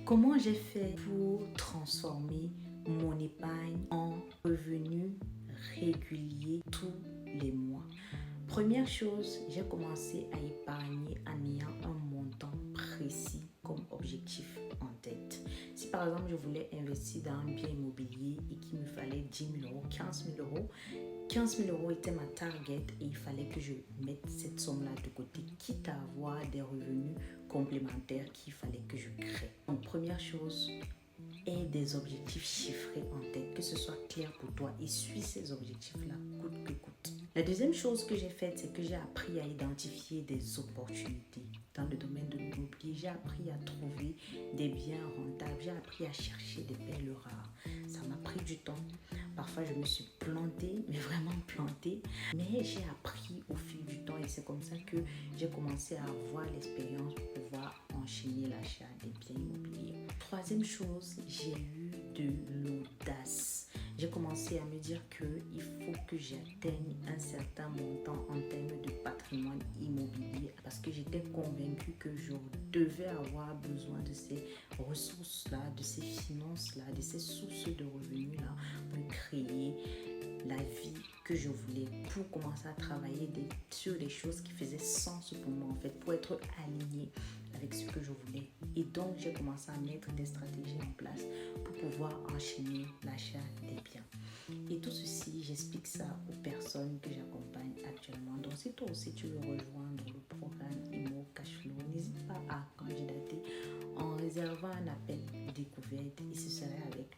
Comment j'ai fait pour transformer mon épargne en revenu régulier tous les mois? Première chose, j'ai commencé à épargner en ayant un montant précis comme objectif en tête. Si par exemple je voulais investir dans un bien immobilier et qu'il me fallait 10 000 euros, 15 000 euros, 15 000 euros était ma target et il fallait que je mette cette somme-là de côté, quitte à avoir des revenus complémentaires qu'il fallait que je crée. Donc, première chose, aie des objectifs chiffrés en tête, que ce soit clair pour toi et suis ces objectifs-là coûte que coûte. La deuxième chose que j'ai faite, c'est que j'ai appris à identifier des opportunités dans le domaine de l'immobilier. J'ai appris à trouver des biens rentables. J'ai appris à chercher des perles rares. Ça m'a pris du temps. Parfois, je me suis plantée, mais vraiment plantée. Mais j'ai appris au fil du temps et c'est comme ça que j'ai commencé à avoir l'expérience pour pouvoir enchaîner l'achat des biens immobiliers. Troisième chose, j'ai eu de l'audace. J'ai commencé à me dire qu'il faut que j'atteigne un certain montant en termes de patrimoine immobilier parce que j'étais convaincue que je devais avoir besoin de ces ressources-là, de ces finances-là, de ces sources de revenus-là pour créer la vie que je voulais, pour commencer à travailler sur des choses qui faisaient sens pour moi en fait, pour être alignée avec ce que je voulais. Et donc j'ai commencé à mettre des stratégies en place pour pouvoir enchaîner l'achat des biens. Et tout ceci, j'explique ça aux personnes que j'accompagne actuellement. Donc si toi aussi tu veux rejoindre le programme Immo Cashflow, n'hésite pas à candidater en réservant un appel découverte et ce serait avec